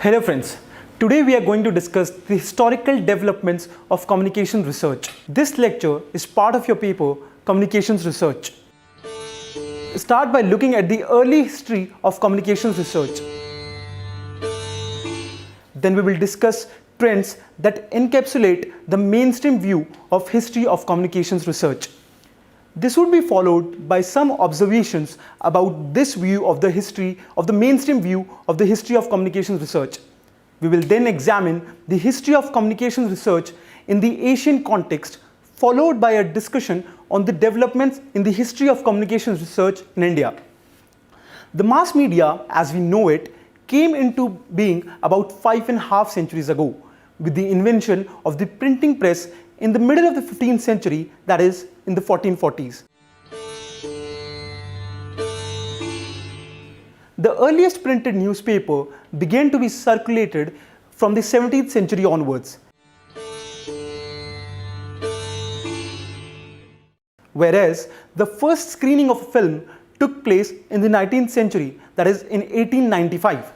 Hello friends, today we are going to discuss the historical developments of communications research. This lecture is part of your paper, Communications Research. Start by looking at the early history of communications research. Then we will discuss trends that encapsulate the mainstream view of history of communications research. This would be followed by some observations about this view of the mainstream view of the history of communications research. We will then examine the history of communications research in the Asian context, followed by a discussion on the developments in the history of communications research in India. The mass media, as we know it, came into being about 5.5 centuries ago, with the invention of the printing press in the middle of the 15th century, that is, in the 1440s. The earliest printed newspaper began to be circulated from the 17th century onwards. Whereas the first screening of a film took place in the 19th century, that is in 1895.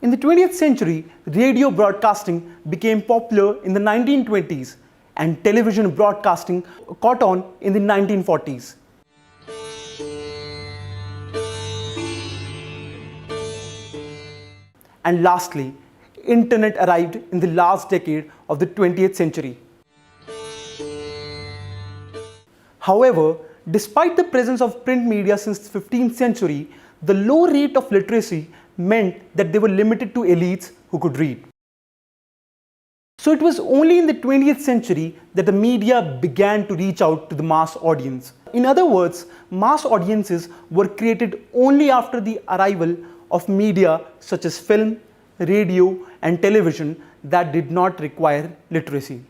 In the 20th century, radio broadcasting became popular in the 1920s and television broadcasting caught on in the 1940s. And lastly, internet arrived in the last decade of the 20th century. However, despite the presence of print media since the 15th century, the low rate of literacy meant that they were limited to elites who could read. So it was only in the 20th century that the media began to reach out to the mass audience. In other words, mass audiences were created only after the arrival of media such as film, radio, and television that did not require literacy.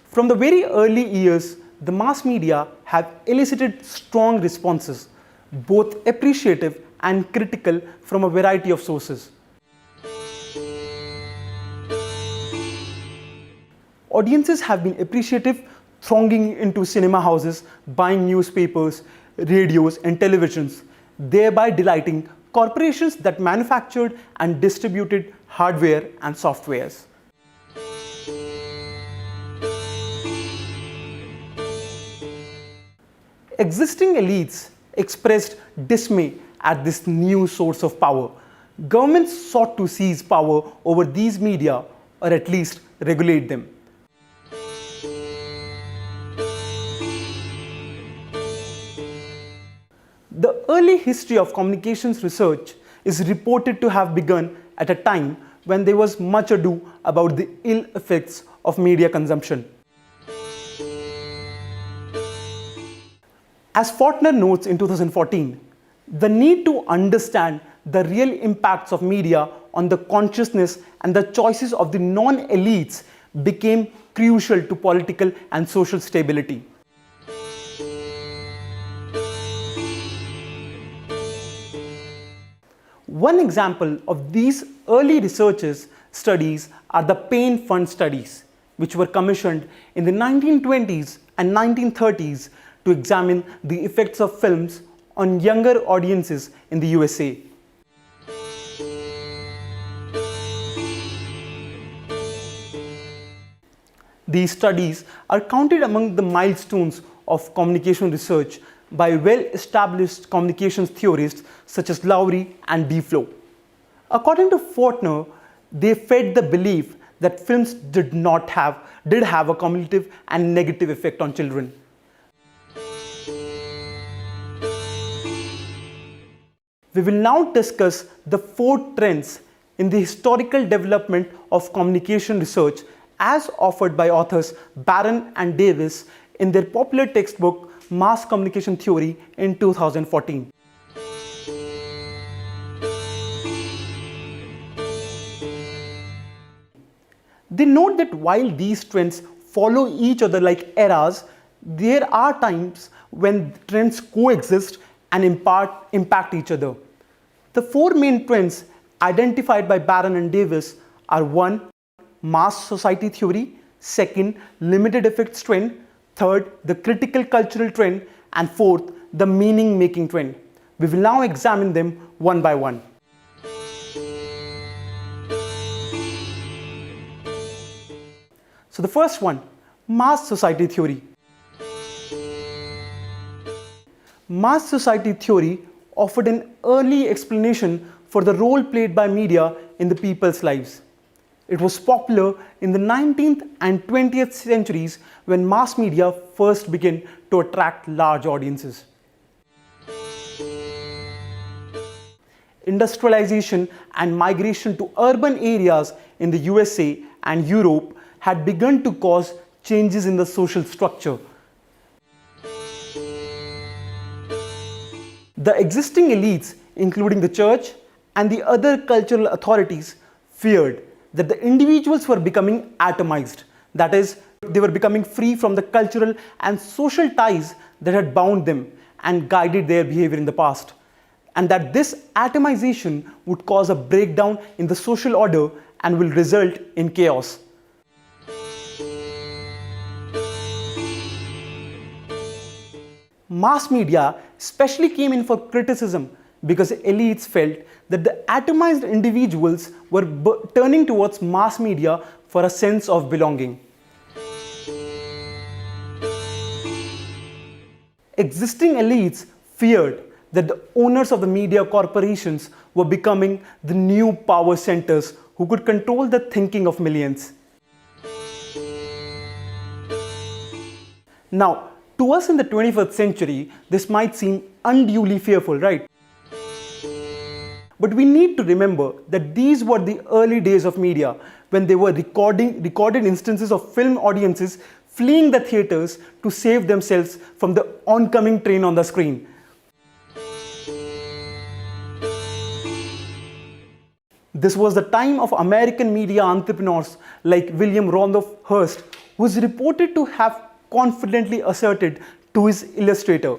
From the very early years, the mass media have elicited strong responses, both appreciative and critical, from a variety of sources. Audiences have been appreciative, thronging into cinema houses, buying newspapers, radios, and televisions, thereby delighting corporations that manufactured and distributed hardware and softwares. Existing elites expressed dismay at this new source of power. Governments sought to seize power over these media, or at least regulate them. The early history of communications research is reported to have begun at a time when there was much ado about the ill effects of media consumption. As Fortner notes in 2014, the need to understand the real impacts of media on the consciousness and the choices of the non-elites became crucial to political and social stability. One example of these early research studies are the Pain Fund studies, which were commissioned in the 1920s and 1930s to examine the effects of films on younger audiences in the USA. These studies are counted among the milestones of communication research by well-established communications theorists such as Lowry and D. Flow. According to Fortner, they fed the belief that films did have a cumulative and negative effect on children. We will now discuss the 4 trends in the historical development of communication research as offered by authors Barron and Davis in their popular textbook Mass Communication Theory in 2014. They note that while these trends follow each other like eras, there are times when trends coexist and impact each other. The 4 main trends identified by Barron and Davis are 1. Mass society theory, 2nd, limited effects trend, Third, the critical cultural trend. And fourth, the meaning-making trend. We will now examine them one by one. So the first one, mass society theory. Mass society theory offered an early explanation for the role played by media in the people's lives. It was popular in the 19th and 20th centuries when mass media first began to attract large audiences. Industrialization and migration to urban areas in the USA and Europe had begun to cause changes in the social structure. The existing elites, including the church and the other cultural authorities, feared that the individuals were becoming atomized. That is, they were becoming free from the cultural and social ties that had bound them and guided their behavior in the past. And that this atomization would cause a breakdown in the social order and will result in chaos. Mass media especially came in for criticism because elites felt that the atomized individuals were turning towards mass media for a sense of belonging. Existing elites feared that the owners of the media corporations were becoming the new power centers who could control the thinking of millions. Now, to us in the 21st century, this might seem unduly fearful, right? But we need to remember that these were the early days of media when they were recorded instances of film audiences fleeing the theaters to save themselves from the oncoming train on the screen. This was the time of American media entrepreneurs like William Randolph Hearst, who is reported to have confidently asserted to his illustrator,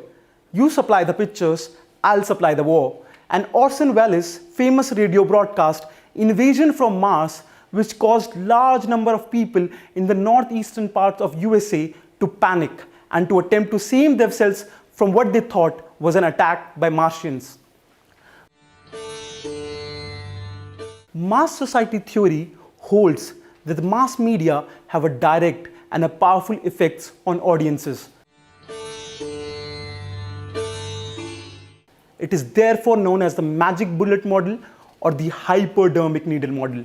"You supply the pictures, I'll supply the war." And Orson Welles' famous radio broadcast, "Invasion from Mars," which caused large number of people in the northeastern parts of USA to panic and to attempt to save themselves from what they thought was an attack by Martians. Mass society theory holds that the mass media have a direct and a powerful effects on audiences. It is therefore known as the magic bullet model or the hypodermic needle model.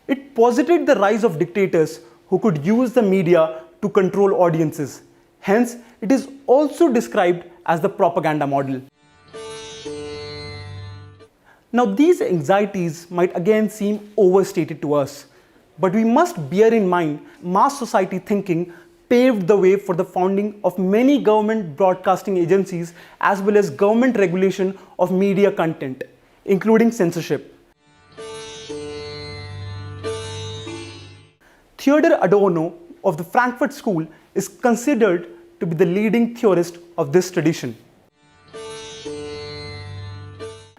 It posited the rise of dictators who could use the media to control audiences. Hence, it is also described as the propaganda model. Now, these anxieties might again seem overstated to us, but we must bear in mind mass society thinking paved the way for the founding of many government broadcasting agencies as well as government regulation of media content, including censorship. Theodor Adorno of the Frankfurt School is considered to be the leading theorist of this tradition.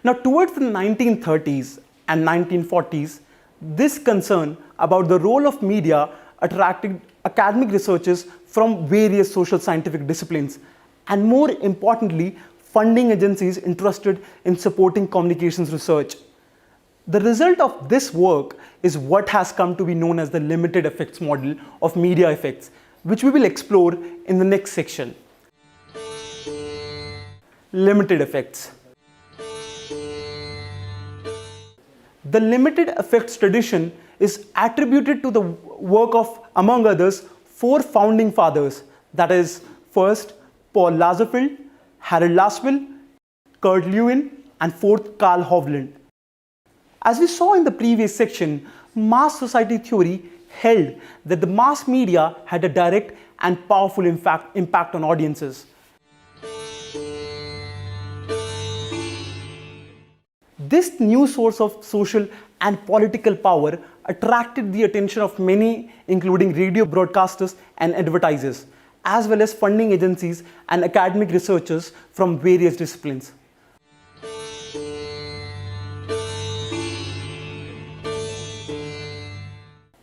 Now, towards the 1930s and 1940s, this concern about the role of media attracted academic researchers from various social scientific disciplines, and more importantly, funding agencies interested in supporting communications research. The result of this work is what has come to be known as the limited effects model of media effects, which we will explore in the next section. Limited effects. The limited effects tradition is attributed to the work of, among others, 4 founding fathers, that is, first, Paul Lazarsfeld, Harold Lasswell, Kurt Lewin, and fourth, Karl Hovland. As we saw in the previous section, mass society theory held that the mass media had a direct and powerful impact on audiences. This new source of social and political power attracted the attention of many, including radio broadcasters and advertisers, as well as funding agencies and academic researchers from various disciplines.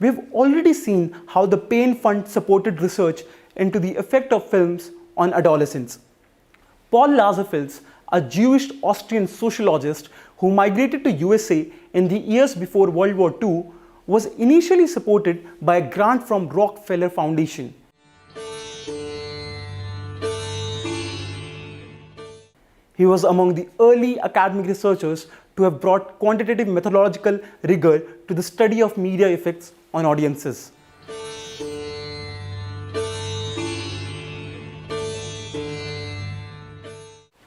We have already seen how the Pain Fund supported research into the effect of films on adolescents. Paul Lazarsfeld, a Jewish Austrian sociologist who migrated to USA in the years before World War II, was initially supported by a grant from Rockefeller Foundation. He was among the early academic researchers to have brought quantitative methodological rigor to the study of media effects on audiences.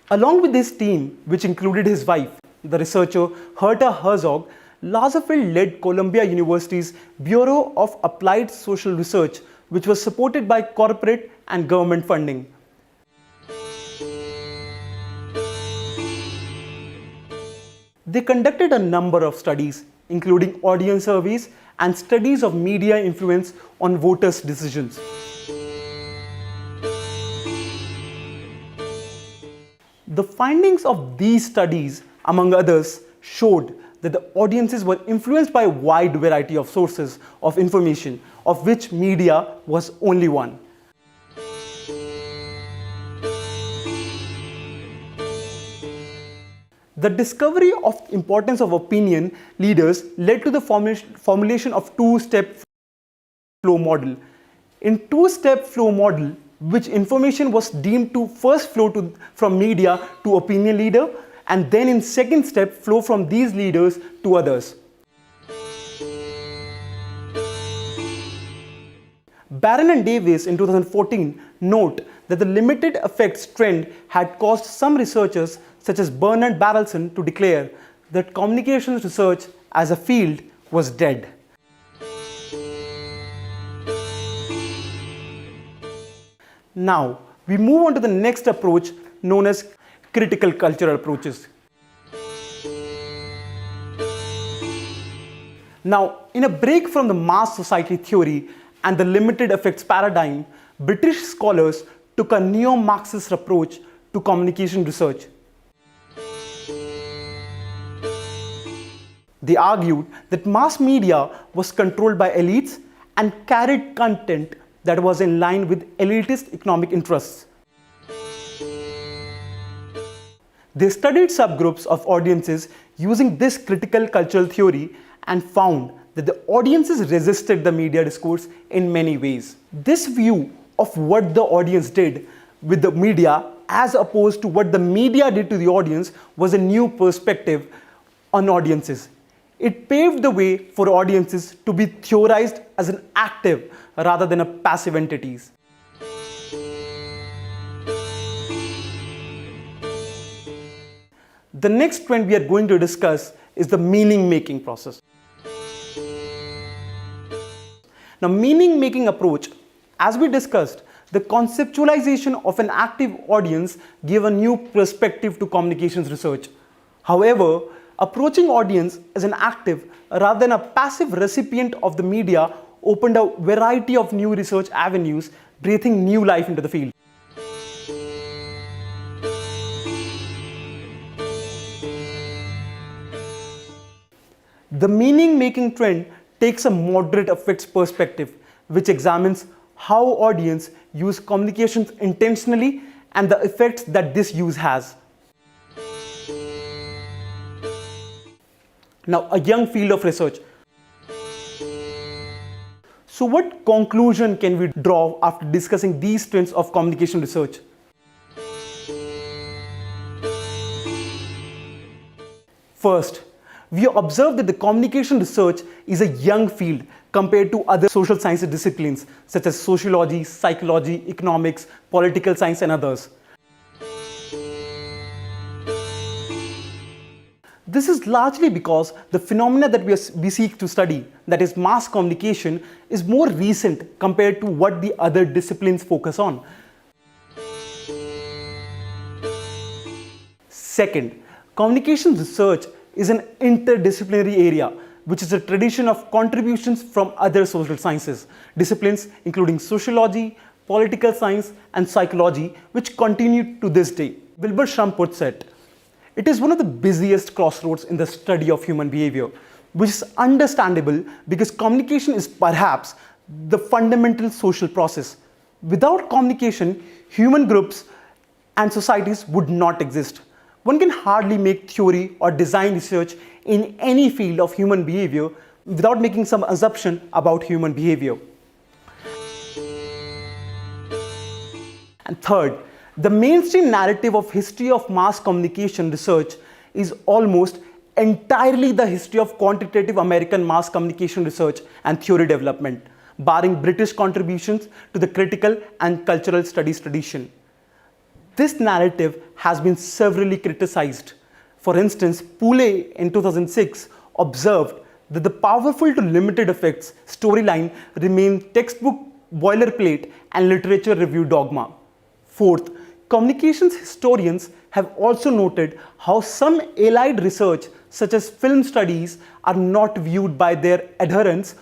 Along with his team, which included his wife, the researcher Herta Herzog, Lazarsfeld led Columbia University's Bureau of Applied Social Research, which was supported by corporate and government funding. They conducted a number of studies, including audience surveys and studies of media influence on voters' decisions. The findings of these studies, among others, showed that the audiences were influenced by a wide variety of sources of information, of which media was only one. The discovery of the importance of opinion leaders led to the formulation of two-step flow model. In two-step flow model, which information was deemed to first flow from media to opinion leader, and then in second step flow from these leaders to others. Barron and Davis in 2014 note that the limited effects trend had caused some researchers such as Bernard Barrelson to declare that communications research as a field was dead. Now, we move on to the next approach known as critical cultural approaches. Now, in a break from the mass society theory and the limited effects paradigm, British scholars took a neo-Marxist approach to communication research. They argued that mass media was controlled by elites and carried content that was in line with elitist economic interests. They studied subgroups of audiences using this critical cultural theory and found that the audiences resisted the media discourse in many ways. This view of what the audience did with the media as opposed to what the media did to the audience was a new perspective on audiences. It paved the way for audiences to be theorized as an active rather than a passive entities. The next trend we are going to discuss is the meaning-making process. Now, meaning-making approach, as we discussed, the conceptualization of an active audience gave a new perspective to communications research. However, approaching audience as an active rather than a passive recipient of the media opened a variety of new research avenues, breathing new life into the field. The meaning-making trend takes a moderate effects perspective, which examines how audience use communications intentionally and the effects that this use has. Now, a young field of research. So what conclusion can we draw after discussing these trends of communication research? First, we observe that the communication research is a young field compared to other social sciences disciplines such as sociology, psychology, economics, political science, and others. This is largely because the phenomena that we seek to study, that is mass communication, is more recent compared to what the other disciplines focus on. Second, communications research is an interdisciplinary area, which is a tradition of contributions from other social sciences, disciplines including sociology, political science, and psychology, which continue to this day. Wilbur Shrum puts it, "It is one of the busiest crossroads in the study of human behavior. which is understandable because communication is perhaps the fundamental social process. Without communication, human groups and societies would not exist. One can hardly make theory or design research in any field of human behavior without making some assumption about human behavior. And third, the mainstream narrative of history of mass communication research is almost entirely the history of quantitative American mass communication research and theory development, barring British contributions to the critical and cultural studies tradition. This narrative has been severely criticized. For instance, Poole in 2006 observed that the powerful to limited effects storyline remained textbook boilerplate and literature review dogma. Fourth, communications historians have also noted how some allied research, such as film studies, are not viewed by their adherents.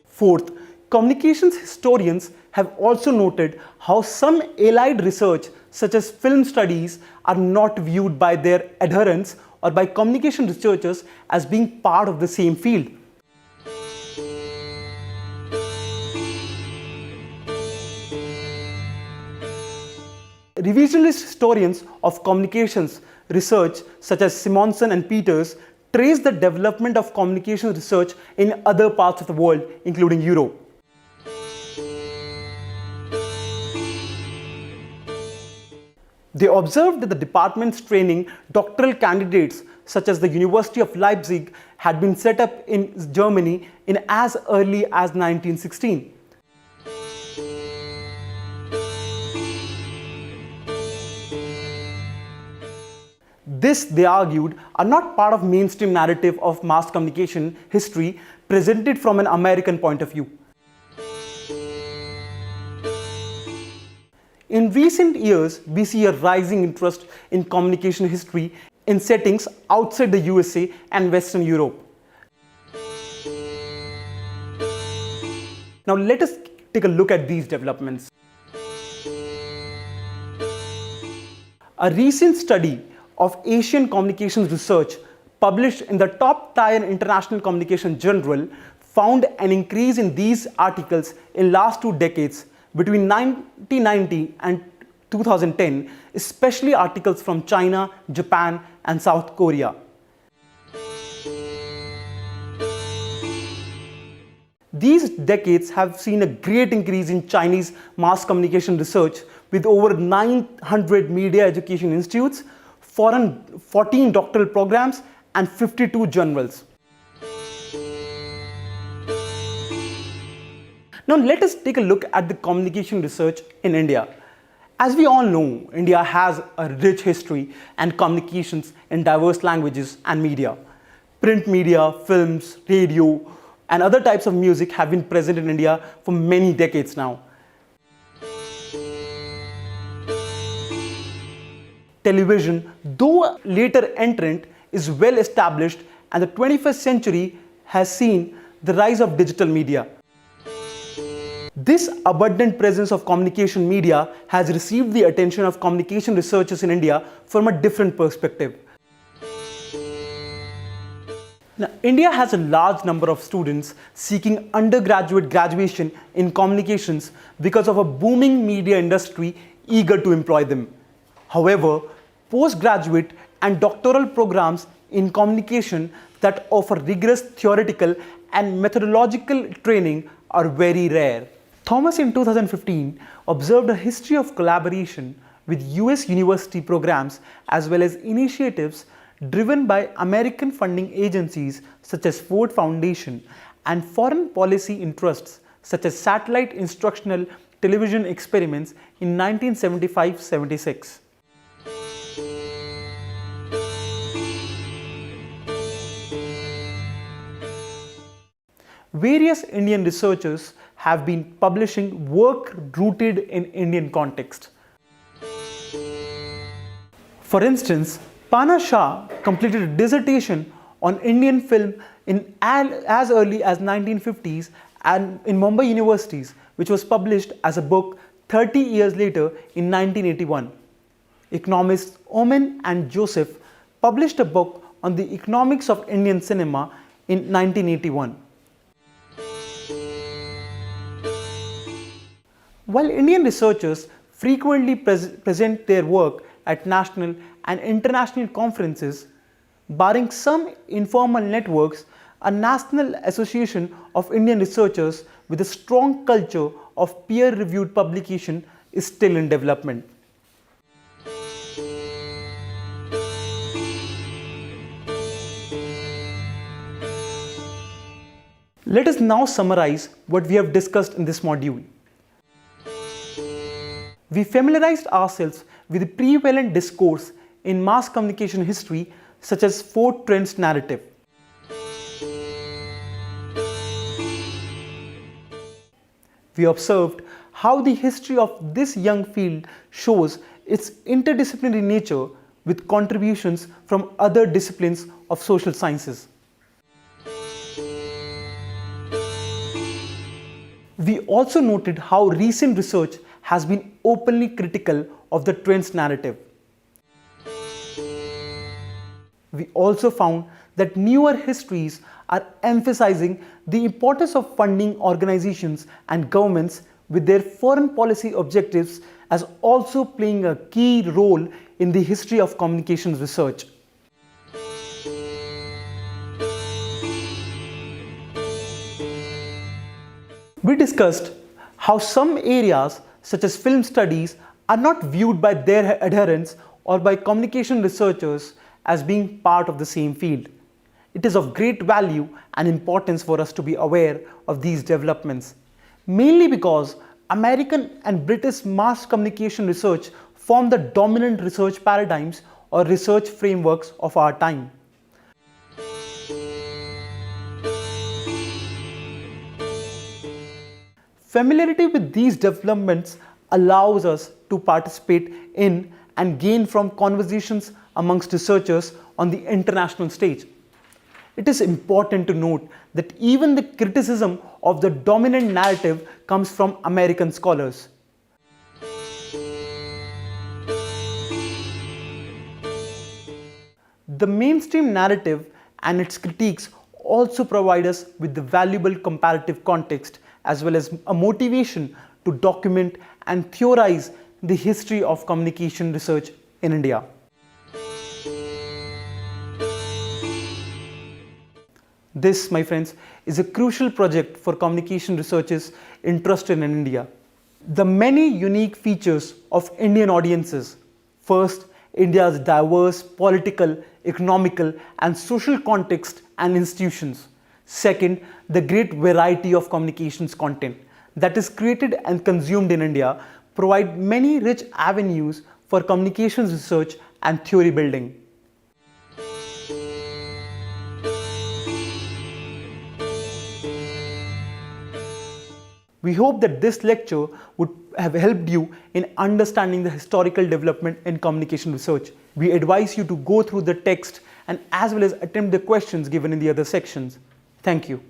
Fourth, communications historians have also noted how some allied research, such as film studies, are not viewed by their adherents or by communication researchers as being part of the same field. Revisionist historians of communications research, such as Simonson and Peters, trace the development of communication research in other parts of the world, including Europe. They observed that the departments training doctoral candidates, such as the University of Leipzig, had been set up in Germany in as early as 1916. This, they argued, are not part of mainstream narrative of mass communication history presented from an American point of view. In recent years, we see a rising interest in communication history in settings outside the USA and Western Europe. Now let us take a look at these developments. A recent study of Asian communications research published in the top-tier international communication journal found an increase in these articles in last 2 decades between 1990 and 2010, especially articles from China, Japan, and South Korea. These decades have seen a great increase in Chinese mass communication research with over 900 media education institutes, 14 doctoral programs, and 52 journals. Now let us take a look at the communication research in India. As we all know, India has a rich history and communications in diverse languages and media. Print media, films, radio, and other types of music have been present in India for many decades now. Television, though a later entrant, is well established, and the 21st century has seen the rise of digital media. This abundant presence of communication media has received the attention of communication researchers in India from a different perspective. Now, India has a large number of students seeking undergraduate graduation in communications because of a booming media industry eager to employ them. However, postgraduate and doctoral programs in communication that offer rigorous theoretical and methodological training are very rare. Thomas in 2015 observed a history of collaboration with US university programs as well as initiatives driven by American funding agencies such as Ford Foundation and foreign policy interests such as satellite instructional television experiments in 1975-76. Various Indian researchers have been publishing work rooted in Indian context. For instance, Pana Shah completed a dissertation on Indian film in as early as 1950s and in Mumbai universities, which was published as a book 30 years later in 1981. economists Oman and Joseph published a book on the economics of Indian cinema in 1981. While Indian researchers frequently present their work at national and international conferences, barring some informal networks, a national association of Indian researchers with a strong culture of peer-reviewed publication is still in development. Let us now summarize what we have discussed in this module. We familiarized ourselves with the prevalent discourse in mass communication history such as four trends narrative. We observed how the history of this young field shows its interdisciplinary nature with contributions from other disciplines of social sciences. We also noted how recent research has been openly critical of the trends narrative. We also found that newer histories are emphasizing the importance of funding organizations and governments with their foreign policy objectives as also playing a key role in the history of communications research. We discussed how some areas such as film studies are not viewed by their adherents or by communication researchers as being part of the same field. It is of great value and importance for us to be aware of these developments, mainly because American and British mass communication research form the dominant research paradigms or research frameworks of our time. Familiarity with these developments allows us to participate in and gain from conversations amongst researchers on the international stage. It is important to note that even the criticism of the dominant narrative comes from American scholars. The mainstream narrative and its critiques also provide us with the valuable comparative context as well as a motivation to document and theorize the history of communication research in India. This, my friends, is a crucial project for communication researchers interested in India. The many unique features of Indian audiences. First, India's diverse political, economical, and social context and institutions. Second, the great variety of communications content that is created and consumed in India provide many rich avenues for communications research and theory building. We hope that this lecture would have helped you in understanding the historical development in communication research. We advise you to go through the text and as well as attempt the questions given in the other sections. Thank you.